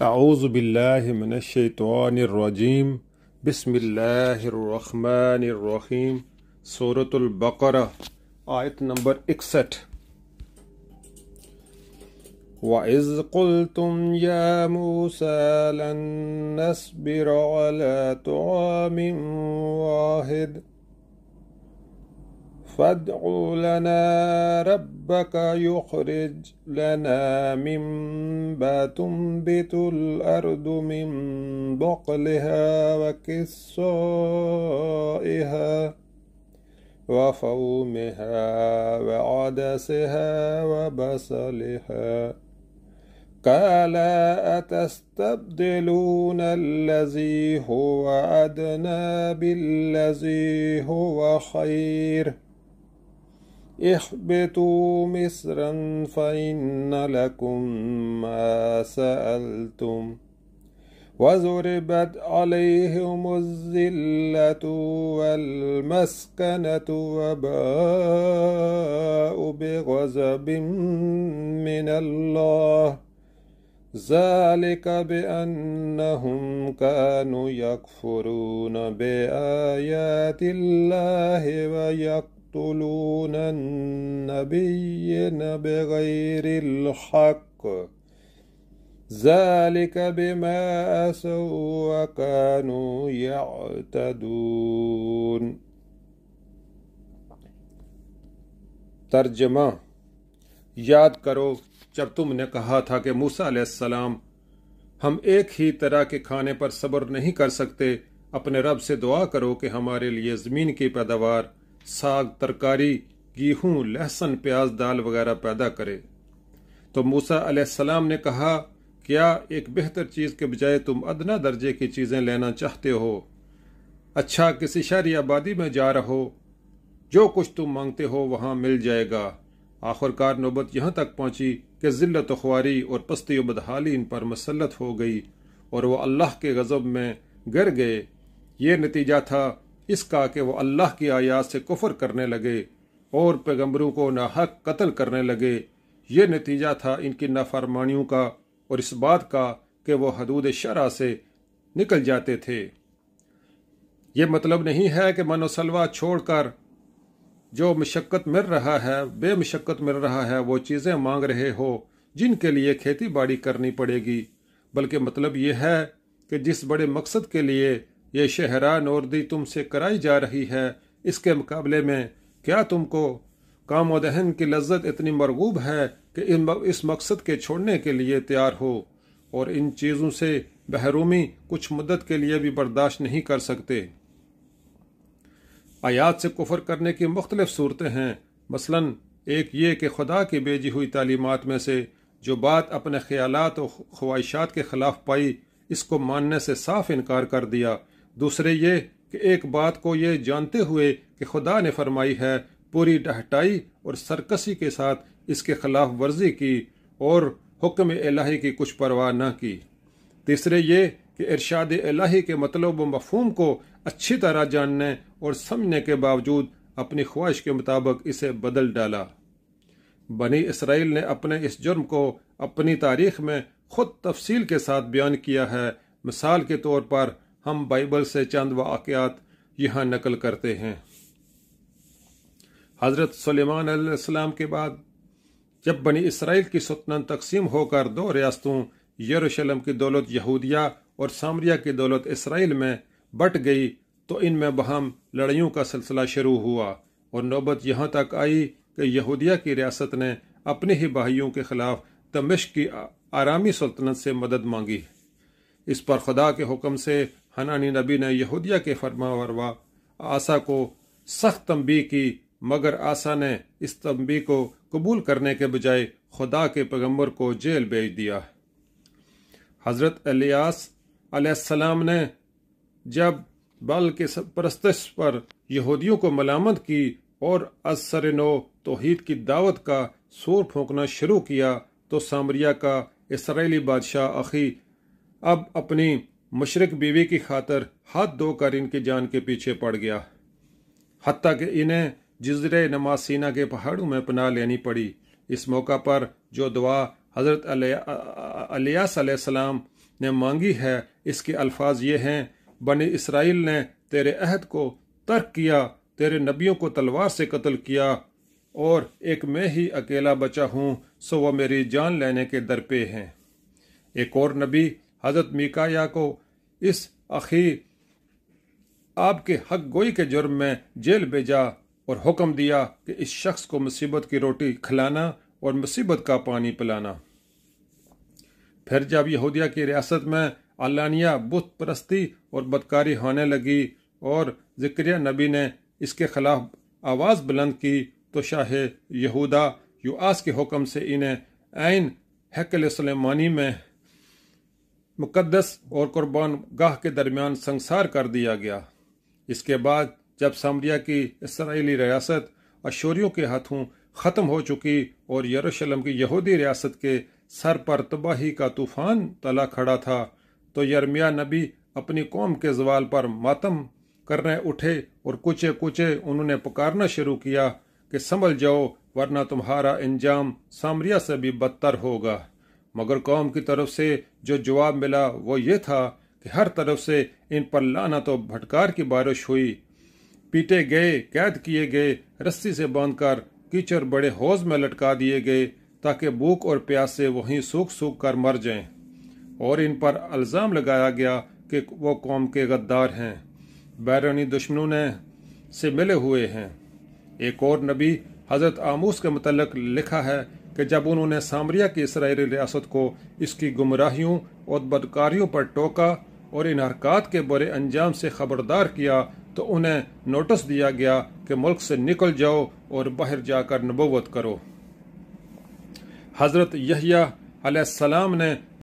اعوذ باللہ من الشیطان الرجیم بسم اللہ الرحمن الرحیم سورۃ البقرہ آیت نمبر 61۔ وَإِذْ قُلْتُمْ يَا مُوسَى لَن نَّصْبِرَ عَلَىٰ طَعَامٍ وَاحِدٍ فادع لنا ربك يخرج لنا مما تنبت الأرض من بقلها وكسائها وفومها وعدسها وبصلها قال أتستبدلون الذي هو أدنى بالذي هو خير اهبطوا مصرا فإن لكم ما سألتم وضربت عليهم الذلة والمسكنة وباءوا بغضب من الله ذلك بأنهم كانوا يكفرون بآيات الله ويقتلون النبيين بغير الحق ذلك بما عصوا وكانوا يعتدون۔ ترجمہ: یاد کرو جب تم نے کہا تھا کہ موسیٰ علیہ السلام ہم ایک ہی طرح کے کھانے پر صبر نہیں کر سکتے، اپنے رب سے دعا کرو کہ ہمارے لیے زمین کی پیداوار، ساگ، ترکاری، گیہوں، لہسن، پیاز، دال وغیرہ پیدا کرے۔ تو موسیٰ علیہ السلام نے کہا، کیا ایک بہتر چیز کے بجائے تم ادنا درجے کی چیزیں لینا چاہتے ہو؟ اچھا، کسی شہری آبادی میں جا رہو، جو کچھ تم مانگتے ہو وہاں مل جائے گا۔ آخر کار نوبت یہاں تک پہنچی کہ ذلت و خواری اور پستی و بدحالی ان پر مسلط ہو گئی اور وہ اللہ کے غضب میں گر گئے۔ یہ نتیجہ تھا اس کا کہ وہ اللہ کی آیات سے کفر کرنے لگے اور پیغمبروں کو ناحق قتل کرنے لگے۔ یہ نتیجہ تھا ان کی نافرمانیوں کا اور اس بات کا کہ وہ حدود شرع سے نکل جاتے تھے۔ یہ مطلب نہیں ہے کہ من و سلوہ چھوڑ کر جو مشقت مل رہا ہے، بے مشقت مل رہا ہے، وہ چیزیں مانگ رہے ہو جن کے لیے کھیتی باڑی کرنی پڑے گی، بلکہ مطلب یہ ہے کہ جس بڑے مقصد کے لیے یہ شہرہ نوردی تم سے کرائی جا رہی ہے، اس کے مقابلے میں کیا تم کو کام و دہن کی لذت اتنی مرغوب ہے کہ اس مقصد کے چھوڑنے کے لیے تیار ہو اور ان چیزوں سے محرومی کچھ مدت کے لیے بھی برداشت نہیں کر سکتے۔ آیات سے کفر کرنے کی مختلف صورتیں ہیں، مثلا ایک یہ کہ خدا کی بھیجی ہوئی تعلیمات میں سے جو بات اپنے خیالات و خواہشات کے خلاف پائی، اس کو ماننے سے صاف انکار کر دیا۔ دوسرے یہ کہ ایک بات کو یہ جانتے ہوئے کہ خدا نے فرمائی ہے، پوری ڈہٹائی اور سرکشی کے ساتھ اس کے خلاف ورزی کی اور حکم الہی کی کچھ پرواہ نہ کی۔ تیسرے یہ کہ ارشاد الہی کے مطلب و مفہوم کو اچھی طرح جاننے اور سمجھنے کے باوجود اپنی خواہش کے مطابق اسے بدل ڈالا۔ بنی اسرائیل نے اپنے اس جرم کو اپنی تاریخ میں خود تفصیل کے ساتھ بیان کیا ہے۔ مثال کے طور پر ہم بائبل سے چند واقعات یہاں نقل کرتے ہیں۔ حضرت سلیمان علیہ السلام کے بعد جب بنی اسرائیل کی سلطنت تقسیم ہو کر دو ریاستوں یروشلم کی دولت یہودیہ اور سامریہ کی دولت اسرائیل میں بٹ گئی، تو ان میں باہم لڑائیوں کا سلسلہ شروع ہوا اور نوبت یہاں تک آئی کہ یہودیہ کی ریاست نے اپنے ہی بھائیوں کے خلاف دمشق کی آرامی سلطنت سے مدد مانگی۔ اس پر خدا کے حکم سے حنانی نبی نے یہودیہ کے فرما بروا آسا کو سخت تنبیہ کی، مگر آسا نے اس تنبیہ کو قبول کرنے کے بجائے خدا کے پیغمبر کو جیل بھیج دیا۔ حضرت الیاس علیہ السلام نے جب بال کے پرستش پر یہودیوں کو ملامت کی اور از سر نو توحید کی دعوت کا سور پھونکنا شروع کیا، تو سامریہ کا اسرائیلی بادشاہ اخی اب اپنی مشرک بیوی کی خاطر ہاتھ دھو کر ان کی جان کے پیچھے پڑ گیا، حتیٰ کہ انہیں جزیرے نماسینا کے پہاڑوں میں پناہ لینی پڑی۔ اس موقع پر جو دعا حضرت الیاس علیہ السلام نے مانگی ہے اس کے الفاظ یہ ہیں: بنی اسرائیل نے تیرے عہد کو ترک کیا، تیرے نبیوں کو تلوار سے قتل کیا، اور ایک میں ہی اکیلا بچا ہوں، سو وہ میری جان لینے کے در پہ ہیں۔ ایک اور نبی حضرت میکایا کو اس اخی آپ کے حق گوئی کے جرم میں جیل بھیجا اور حکم دیا کہ اس شخص کو مصیبت کی روٹی کھلانا اور مصیبت کا پانی پلانا۔ پھر جب یہودیہ کی ریاست میں علانیہ بت پرستی اور بدکاری ہونے لگی اور زکریا نبی نے اس کے خلاف آواز بلند کی، تو شاہ یہودا یوآس کے حکم سے انہیں عین ہیکل سلیمانی میں مقدس اور قربان گاہ کے درمیان سنگسار کر دیا گیا۔ اس کے بعد جب سامریہ کی اسرائیلی ریاست اشوریوں کے ہاتھوں ختم ہو چکی اور یروشلم کی یہودی ریاست کے سر پر تباہی کا طوفان تلا کھڑا تھا، تو یرمیا نبی اپنی قوم کے زوال پر ماتم کرنے اٹھے اور کچے کچے انہوں نے پکارنا شروع کیا کہ سنبھل جاؤ، ورنہ تمہارا انجام سامریہ سے بھی بدتر ہوگا۔ مگر قوم کی طرف سے جو جواب ملا وہ یہ تھا کہ ہر طرف سے ان پر لعنت و بھٹکار کی بارش ہوئی، پیٹے گئے، قید کیے گئے، رسی سے باندھ کر کیچڑ بڑے حوض میں لٹکا دیے گئے تاکہ بھوک اور پیاس سے وہیں سوکھ سوکھ کر مر جائیں، اور ان پر الزام لگایا گیا کہ وہ قوم کے غدار ہیں، بیرونی دشمنوں سے ملے ہوئے ہیں۔ ایک اور نبی حضرت آموس کے متعلق لکھا ہے کہ جب انہوں نے سامریہ کی اسرائیلی ریاست کو اس کی گمراہیوں اور بدکاریوں پر ٹوکا اور ان حرکات کے برے انجام سے خبردار کیا، تو انہیں نوٹس دیا گیا کہ ملک سے نکل جاؤ اور باہر جا کر نبوت کرو۔ حضرت یحییٰ علیہ السلام نے